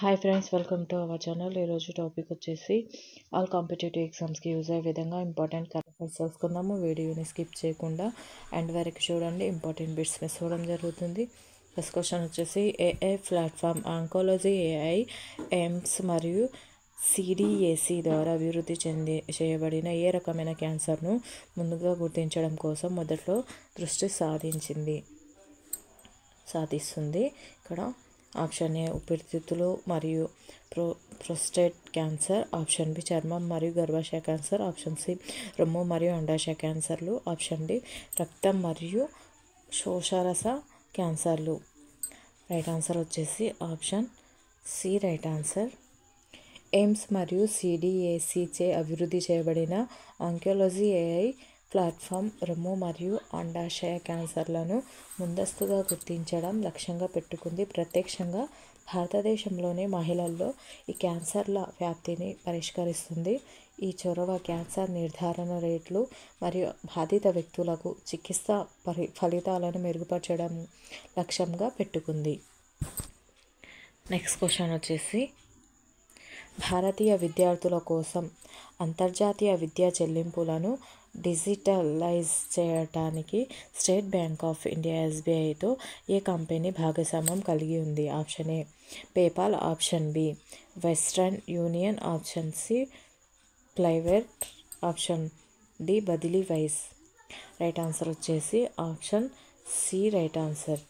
Hi friends, welcome to our channel. ఈరోజు topic వచ్చేసి all competitive ఎగ్జామ్స్కి యూజ్ అయ్యే విధంగా ఇంపార్టెంట్ కరెక్ట్ తెలుసుకుందాము. వీడియోని స్కిప్ చేయకుండా అండ్ వరకు చూడండి. ఇంపార్టెంట్ బిట్స్ మిస్ అవ్వడం జరుగుతుంది. ఫస్ట్ క్వశ్చన్ వచ్చేసి AI platform oncology AI AIIMS మరియు సిడిఎసి ద్వారా అభివృద్ధి చేయబడిన ఏ రకమైన క్యాన్సర్ను ముందుగా గుర్తించడం కోసం మొదట్లో దృష్టి సాధిస్తుంది. ఇక్కడ ఆప్షన్ ఏ ఊపిరితిత్తులు మరియు ప్రోస్టేట్ క్యాన్సర్, ఆప్షన్ బి చర్మం మరియు గర్భాశయ క్యాన్సర్, ఆప్షన్ సి రొమ్ము మరియు అండాశయ క్యాన్సర్లు, ఆప్షన్ డి రక్తం మరియు శోషరస క్యాన్సర్లు. రైట్ ఆన్సర్ వచ్చేసి option C right answer. AIIMS మరియు సిడిఎసిచే అభివృద్ధి చేయబడిన ఆంకాలజీ ఏఐ ప్లాట్ఫామ్ రొమ్ము మరియు అండాశయ క్యాన్సర్లను ముందస్తుగా గుర్తించడం లక్ష్యంగా పెట్టుకుంది. ప్రత్యక్షంగా భారతదేశంలోని మహిళల్లో ఈ క్యాన్సర్ల వ్యాప్తిని పరిష్కరిస్తుంది. ఈ చొరవ క్యాన్సర్ నిర్ధారణ రేట్లు మరియు బాధిత వ్యక్తులకు చికిత్స ఫలితాలను మెరుగుపరచడం లక్ష్యంగా పెట్టుకుంది. నెక్స్ట్ క్వశ్చన్ వచ్చేసి భారతీయ విద్యార్థుల కోసం అంతర్జాతీయ విద్యా చెల్లింపులను డిజిటలైజ్ చేయడానికి స్టేట్ బ్యాంక్ ఆఫ్ ఇండియా ఎస్బీఐతో ఏ కంపెనీ భాగస్వామ్యం కలిగి ఉంది? Option A PayPal, option B Western Union, option C Flywire, option D బదిలీ వైస్. రైట్ ఆన్సర్ వచ్చేసి ఆప్షన్ సి రైట్ ఆన్సర్.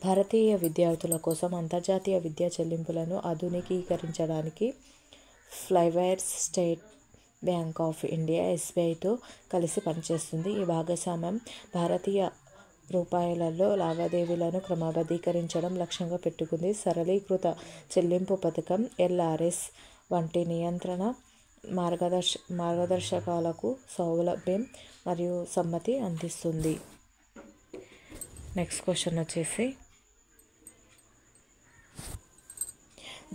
భారతీయ విద్యార్థుల కోసం అంతర్జాతీయ విద్యా చెల్లింపులను ఆధునికీకరించడానికి Flywire State Bank of India ఎస్బీఐతో కలిసి పనిచేస్తుంది. ఈ భాగస్వామ్యం భారతీయ రూపాయలలో లావాదేవీలను క్రమబద్ధీకరించడం లక్ష్యంగా పెట్టుకుంది. సరళీకృత చెల్లింపు పథకం ఎల్ఆర్ఎస్ వంటి నియంత్రణ మార్గదర్శకాలకు సౌలభ్యం మరియు సమ్మతి అందిస్తుంది. నెక్స్ట్ క్వశ్చన్ వచ్చేసి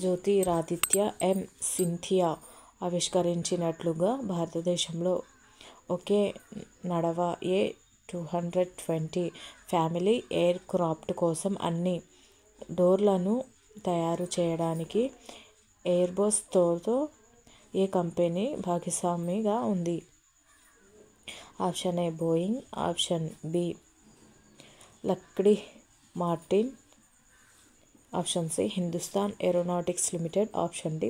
జ్యోతిరాదిత్య ఎం సింథియా ఆవిష్కరించినట్లుగా భారతదేశంలో ఒకే నడవ A220 ఫ్యామిలీ ఎయిర్ క్రాఫ్ట్ కోసం అన్ని డోర్లను తయారు చేయడానికి ఎయిర్బస్తో ఏ కంపెనీ భాగస్వామిగా ఉంది? Option A Boeing, option B Lockheed Martin, option C Hindustan Aeronautics Limited, option D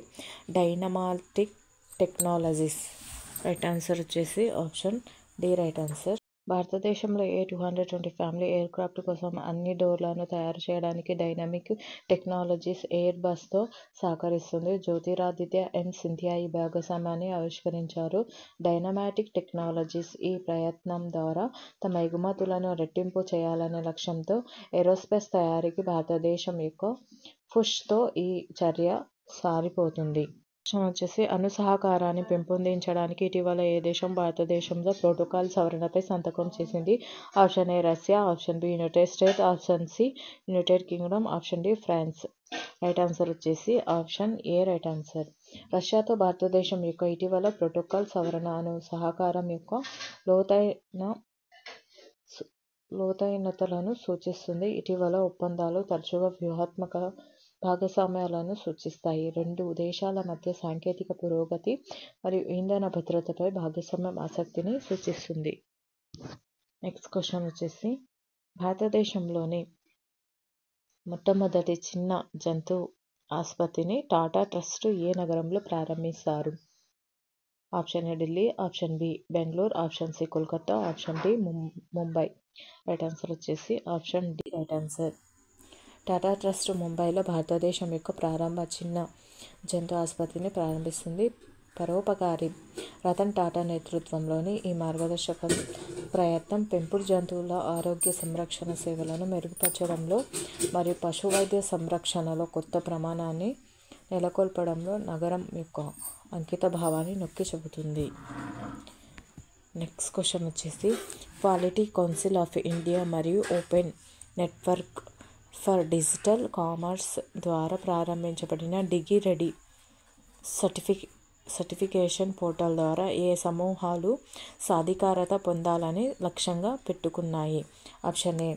Dynamatic Technologies. Right answer వచ్చేసి ఆప్షన్ డి రైట్ ఆన్సర్. భారతదేశంలో A220 ఫ్యామిలీ ఎయిర్ క్రాఫ్ట్ కోసం అన్ని డోర్లను తయారు చేయడానికి డైనమిక్ టెక్నాలజీస్ ఎయిర్ బస్తో సహకరిస్తుంది. జ్యోతిరాదిత్య ఎం సింథియా ఈ భాగస్వామ్యాన్ని ఆవిష్కరించారు. డైనమాటిక్ టెక్నాలజీస్ ఈ ప్రయత్నం ద్వారా తమ ఎగుమతులను రెట్టింపు చేయాలనే లక్ష్యంతో ఏరోస్పేస్ తయారీకి భారతదేశం యొక్క పుష్తో ఈ చర్య సారిపోతుంది. వచ్చేసి అణు సహకారాన్ని పెంపొందించడానికి ఇటీవల ఏ దేశం భారతదేశంలో ప్రోటోకాల్ సవరణపై సంతకం చేసింది? Option A Russia, option B United States, option C United Kingdom, option D France. Right answer వచ్చేసి ఆప్షన్ ఏ రైట్ ఆన్సర్. రష్యాతో భారతదేశం యొక్క ఇటీవల ప్రోటోకాల్ సవరణ అణు సహకారం యొక్క లోతైనతలను సూచిస్తుంది. ఇటీవల ఒప్పందాలు తరచుగా వ్యూహాత్మక భాగస్వామ్యాలను సూచిస్తాయి. రెండు దేశాల మధ్య సాంకేతిక పురోగతి మరియు ఇంధన భద్రతపై భాగస్వామ్యం ఆసక్తిని సూచిస్తుంది. నెక్స్ట్ క్వశ్చన్ వచ్చేసి భారతదేశంలోని మొట్టమొదటి చిన్న జంతు ఆసుపత్రిని టాటా ట్రస్ట్ ఏ నగరంలో ప్రారంభిస్తారు? Option A Delhi, option B Bengaluru, option C Kolkata, option D Mumbai. Right answer వచ్చేసి option D right answer. Tata trust ముంబైలో భారతదేశం యొక్క ప్రారంభ చిన్న జంతు ఆసుపత్రిని ప్రారంభిస్తుంది. పరోపకారి రతన్ టాటా నేతృత్వంలోని ఈ మార్గదర్శక ప్రయత్నం పెంపుడు జంతువుల ఆరోగ్య సంరక్షణ సేవలను మెరుగుపరచడంలో మరియు పశువైద్య సంరక్షణలో కొత్త ప్రమాణాన్ని నెలకొల్పడంలో నగరం యొక్క అంకిత భావాన్ని నొక్కి చెబుతుంది. నెక్స్ట్ క్వశ్చన్ వచ్చేసి క్వాలిటీ కౌన్సిల్ ఆఫ్ ఇండియా మరియు open network for digital commerce ద్వారా ప్రారంభించబడిన డిగిరెడీ సర్టిఫికేషన్ పోర్టల్ ద్వారా ఏ సమూహాలు సాధికారత పొందాలని లక్ష్యంగా పెట్టుకున్నాయి? ఆప్షన్ ఏ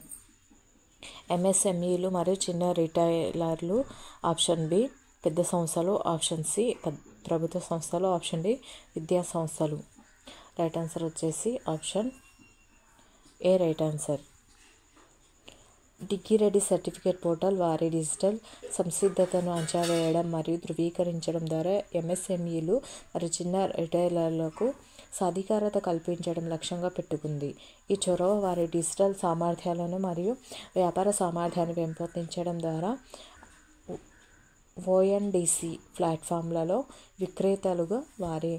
ఎంఎస్ఎంఈలు మరియు చిన్న రిటైలర్లు, ఆప్షన్ బి. పెద్ద సంస్థలు, ఆప్షన్ సి. ప్రభుత్వ సంస్థలు, ఆప్షన్ డి. విద్యా సంస్థలు. రైట్ ఆన్సర్ వచ్చేసి option A right answer. DigiReady certificate portal వారి డిజిటల్ సంసిద్ధతను అంచనా వేయడం మరియు ధృవీకరించడం ద్వారా ఎంఎస్ఎంఈలు మరియు చిన్న రిటైలర్లకు సాధికారత కల్పించడం లక్ష్యంగా పెట్టుకుంది. ఈ చొరవ వారి డిజిటల్ సామర్థ్యాలను మరియు వ్యాపార సామర్థ్యాన్ని పెంపొందించడం ద్వారా ఓఎన్డీసీ ప్లాట్ఫామ్లలో విక్రేతలుగా వారి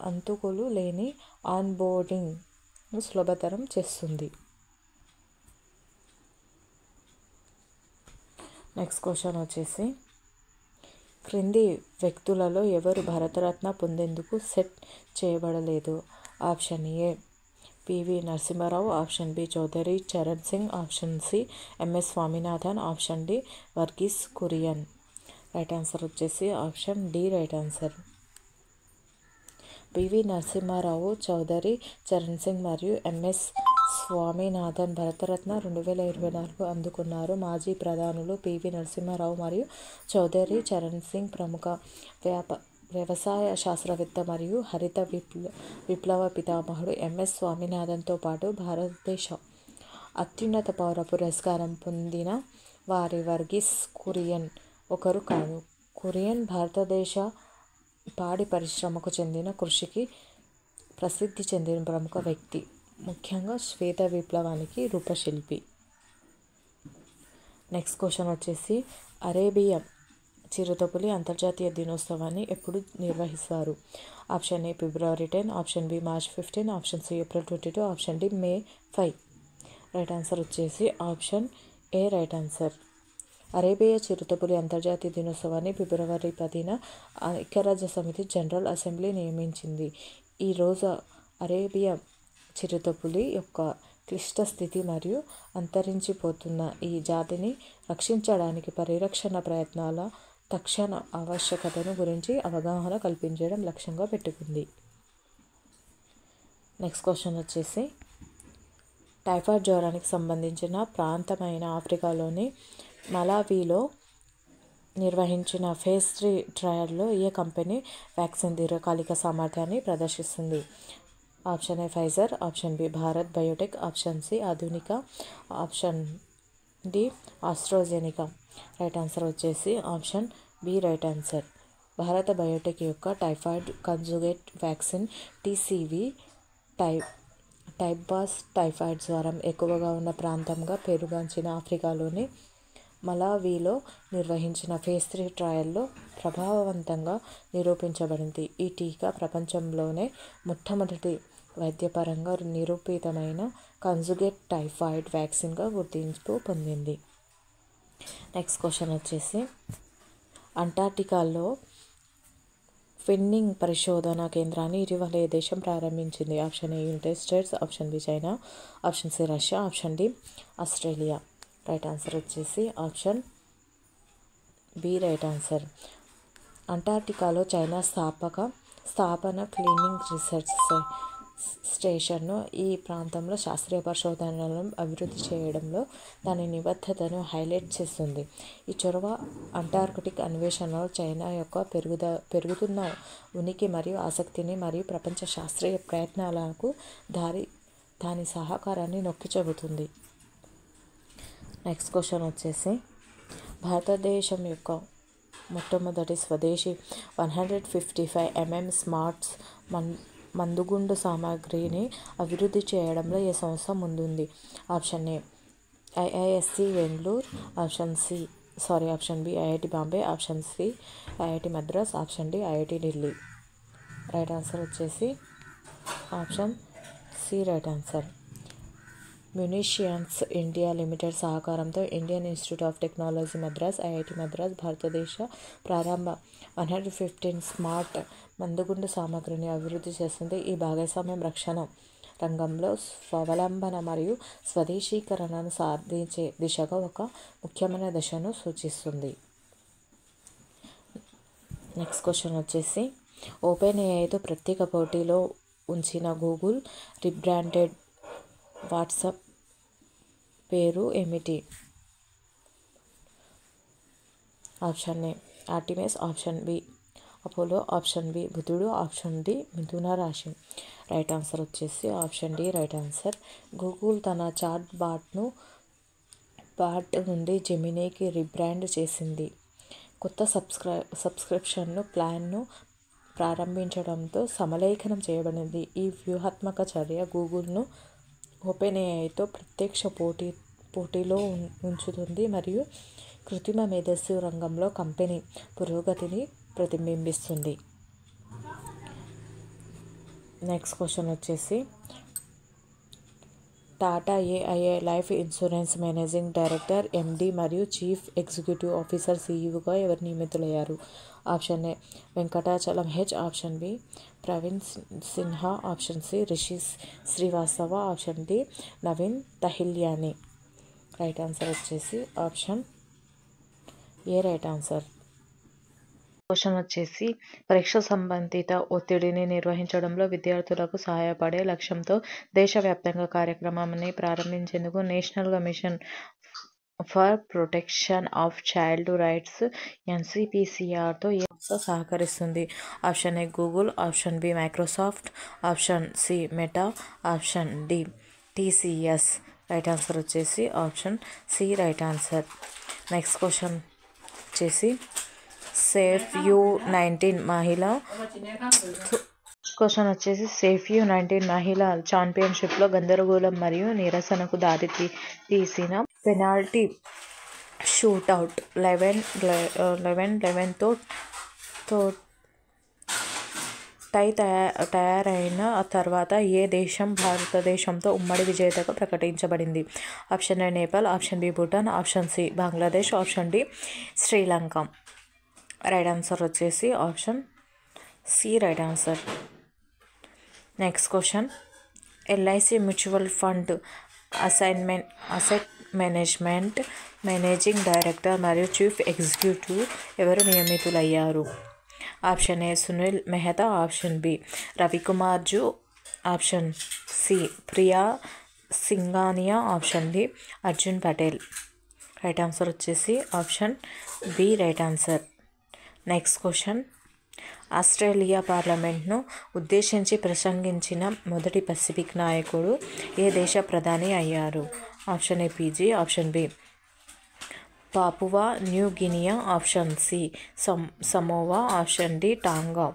అంతుకులు లేని ఆన్బోర్డింగ్ను సులభతరం చేస్తుంది. నెక్స్ట్ క్వశ్చన్ వచ్చేసి, క్రింది వ్యక్తులలో ఎవరు భారతరత్న పొందేందుకు సెట్ చేయబడలేదు? Option A PV Narasimha Rao, option B Chaudhary Charan Singh, option C MS Swaminathan, option D Varghese Kurien. Right answer వచ్చేసి option D right answer. PV Narasimha Rao, Chaudhary Charan Singh మరియు ఎంఎస్ స్వామినాథన్ భారతరత్న 2024 అందుకున్నారు. మాజీ ప్రధానులు పివి నరసింహారావు మరియు చౌదరి చరణ్ సింగ్ ప్రముఖ వ్యవసాయ శాస్త్రవేత్త మరియు హరిత విప్లవ పితామహుడు ఎంఎస్ స్వామినాథన్తో పాటు భారతదేశ అత్యున్నత పౌర పురస్కారం పొందిన వారి వర్గీస్ కురియన్ ఒకరు కాదు. కురియన్ భారతదేశ పాడి పరిశ్రమకు చెందిన కృషికి ప్రసిద్ధి చెందిన ప్రముఖ వ్యక్తి, ముఖ్యంగా శ్వేత విప్లవానికి రూపశిల్పి. నెక్స్ట్ క్వశ్చన్ వచ్చేసి, అరేబియా చిరుతపులి అంతర్జాతీయ దినోత్సవాన్ని ఎప్పుడు నిర్వహిస్తారు? Option A February 10, option B March 15, option C April 22, option D May 5. Right answer వచ్చేసి option A right answer. Arabia చిరుతపులి అంతర్జాతీయ దినోత్సవాన్ని ఫిబ్రవరి 10న ఐక్యరాజ్యసమితి జనరల్ అసెంబ్లీ నియమించింది. ఈరోజు అరేబియా చిరుతపులి యొక్క క్లిష్ట స్థితి మరియు అంతరించిపోతున్న ఈ జాతిని రక్షించడానికి పరిరక్షణ ప్రయత్నాల తక్షణ ఆవశ్యకతను గురించి అవగాహన కల్పించడం లక్ష్యంగా పెట్టుకుంది. నెక్స్ట్ క్వశ్చన్ వచ్చేసి, టైఫాయిడ్ జ్వరానికి సంబంధించిన ప్రాంతమైన ఆఫ్రికాలోని మలావిలో నిర్వహించిన ఫేజ్ 3 ట్రయల్లో ఏ కంపెనీ వ్యాక్సిన్ దీర్ఘకాలిక సామర్థ్యాన్ని ప్రదర్శిస్తుంది? Option A Pfizer, option B Bharat Biotech, option C ఆధునిక, option D AstraZeneca. Right answer వచ్చేసి option B right answer. Bharat biotech యొక్క టైఫాయిడ్ కన్జుగేట్ వ్యాక్సిన్ టీసీవీ టైఫాస్ టైఫాయిడ్ జ్వరం ఎక్కువగా ఉన్న ప్రాంతంగా పేరుగాంచిన ఆఫ్రికాలోని మలావిలో నిర్వహించిన ఫేజ్ 3 ట్రయల్లో ప్రభావవంతంగా నిరూపించబడింది. ఈ టీకా ప్రపంచంలోనే మొట్టమొదటి వైద్యపరంగా నిరూపితమైన కన్జుగేట్ టైఫాయిడ్ వ్యాక్సిన్గా గుర్తింపు పొందింది. నెక్స్ట్ క్వశ్చన్ వచ్చేసి, అంటార్క్టికాలో ఫిన్నింగ్ పరిశోధన కేంద్రాన్ని ఇటీవల ఏ దేశం ప్రారంభించింది? Option A United States, option B China, option C Russia, option D Australia. Right answer వచ్చేసి ఆప్షన్ బి రైట్ ఆన్సర్. అంటార్క్టికాలో చైనా స్థాపన క్లీనింగ్ రీసెర్చ్ స్టేషన్ను ఈ ప్రాంతంలో శాస్త్రీయ పరిశోధనలను అభివృద్ధి చేయడంలో దాని నిబద్ధతను హైలైట్ చేస్తుంది. ఈ చొరవ అంటార్కిటిక్ అన్వేషణలో చైనా యొక్క పెరుగుతున్న ఉనికి మరియు ఆసక్తిని మరియు ప్రపంచ శాస్త్రీయ ప్రయత్నాలకు దాని సహకారాన్ని నొక్కి చెబుతుంది. నెక్స్ట్ క్వశ్చన్ వచ్చేసి, భారతదేశం యొక్క మొట్టమొదటి స్వదేశీ 155mm స్మార్ట్స్ మందుగుండు సామాగ్రిని అభివృద్ధి చేయడంలో ఏ సంస్థ ముందుంది? Option A IISc Bengaluru, option B IIT Bombay, option C IIT Madras, option D IIT Delhi. Right answer వచ్చేసి option C right answer. Munitions India limited సహకారంతో Indian Institute of Technology Madras, IIT Madras భారతదేశ ప్రారంభ 115 స్మార్ట్ మందుగుండు సామాగ్రిని అభివృద్ధి చేస్తుంది. ఈ భాగస్వామ్యం రక్షణ రంగంలో స్వావలంబన మరియు స్వదేశీకరణను సాధించే దిశగా ఒక ముఖ్యమైన దశను సూచిస్తుంది. నెక్స్ట్ క్వశ్చన్ వచ్చేసి, ఓపెన్ ఏఐతో ప్రత్యేక పోటీలో ఉంచిన గూగుల్ రీబ్రాండెడ్ వాట్సాప్ పేరు ఏమిటి? Option A Artemis, option B Apollo, option B బుధుడు, ఆప్షన్ డి మిథున రాశి. రైట్ ఆన్సర్ వచ్చేసి option D right answer. Google తన చాట్ బాట్ నుండి జెమినీకి రీబ్రాండ్ చేసింది. కొత్త సబ్స్క్రిప్షన్ ప్లాన్ను ప్రారంభించడంతో సమలేఖనం చేయబడింది. ఈ వ్యూహాత్మక చర్య గూగుల్ను ఓపెన్ ఏఐతో ప్రత్యక్ష పోటీలో ఉంచుతుంది మరియు కృత్రిమ మేధస్సు రంగంలో కంపెనీ పురోగతిని ప్రతిబింబిస్తుంది. నెక్స్ట్ క్వశ్చన్ వచ్చేసి Tata AIA Life Insurance managing director, MD మరియు చీఫ్ ఎగ్జిక్యూటివ్ ఆఫీసర్ సిఇఓగా ఎవరు నియమితులయ్యారు? Option A Venkatachalam H, option B Praveen Sinha, option C Rishi Srivastava, option D Naveen Tahilyani. Right answer వచ్చేసి option A right answer. Question వచ్చేసి పరీక్ష సంబంధిత ఒత్తిడిని నిర్వహించడంలో విద్యార్థులకు సహాయపడే లక్ష్యంతో దేశవ్యాప్తంగా కార్యక్రమాన్ని ప్రారంభించేందుకు National Commission for Protection of Child Rights ఎన్సిపిసిఆర్తో ఏ సంస్థ సహకరిస్తుంది? Option A Google, option B Microsoft, option C Meta, option D TCS. Right answer వచ్చేసి option C right answer. Next question వచ్చేసి సేఫ్ యు-19 మహిళా ఛాంపియన్షిప్లో గందరగోళం మరియు నిరసనకు దారితీసిన పెనాల్టీ షూటౌట్ 11-11తో టై తయారైన తర్వాత ఏ దేశం భారతదేశంతో ఉమ్మడి విజేతగా ప్రకటించబడింది? Option A Nepal, option B Bhutan, option C Bangladesh, option D Sri Lanka. Right answer వచ్చేసి option C right answer. Next question LIC mutual fund asset managing director మరియు చీఫ్ ఎగ్జిక్యూటివ్ ఎవరు నియమితులయ్యారు? Option A Sunil Mehta, option B Ravikumar జూ, option C Priya Singhania, option D Arjun Patel. Right answer వచ్చేసి option B right answer. Next question Australia పార్లమెంట్ను ఉద్దేశించి ప్రసంగించిన మొదటి Pacific నాయకుడు ఏ దేశ ప్రధాని అయ్యారు? Option A Fiji, option B Papua New Guinea, option C Samoa, option D Tonga.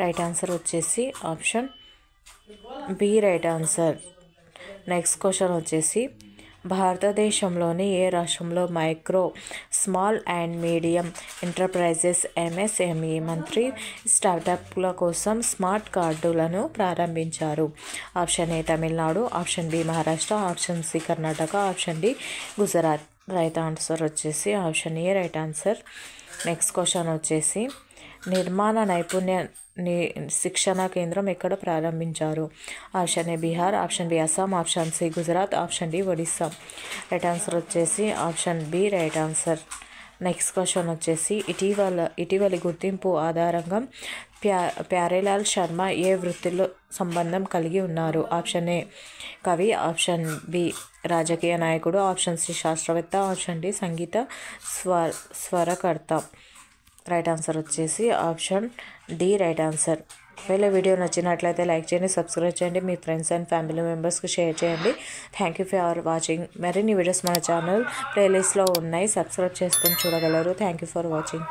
Right answer వచ్చేసి option B right answer. Next question వచ్చేసి భారతదేశంలోని ఏ రాష్ట్రంలో micro, small and medium enterprises MSME మంత్రి స్టార్టప్ల కోసం స్మార్ట్ కార్డులను ప్రారంభించారు? Option A Tamil Nadu, option B Maharashtra, option C Karnataka, option D Gujarat. Right answer వచ్చేసి option A right answer. Next question వచ్చేసి నిర్మాణ నైపుణ్య శిక్షణ కేంద్రం ఎక్కడ ప్రారంభించారు? Option A Bihar, option B Assam, option C Gujarat, option D Odisha. Right answer వచ్చేసి option B right answer. Next question వచ్చేసి ఇటీవలి గుర్తింపు ఆధారంగా ప్యారేలాల్ శర్మ ఏ వృత్తిలో సంబంధం కలిగి ఉన్నారు? ఆప్షన్ ఏ కవి, ఆప్షన్ బి రాజకీయ నాయకుడు, ఆప్షన్ సి శాస్త్రవేత్త, ఆప్షన్ డి సంగీత స్వరకర్త. రైట్ ఆన్సర్ వచ్చేసి ఆప్షన్ డి రైట్ ఆన్సర్. ఒకవేళ వీడియో నచ్చినట్లయితే లైక్ చేయండి, సబ్స్క్రైబ్ చేయండి, మీ ఫ్రెండ్స్ అండ్ ఫ్యామిలీ మెంబర్స్కి షేర్ చేయండి. Thank you for watching. మరిన్ని వీడియోస్ మన ఛానల్ ప్లేలిస్ట్లో ఉన్నాయి, సబ్స్క్రైబ్ చేసుకొని చూడగలరు. Thank you for watching.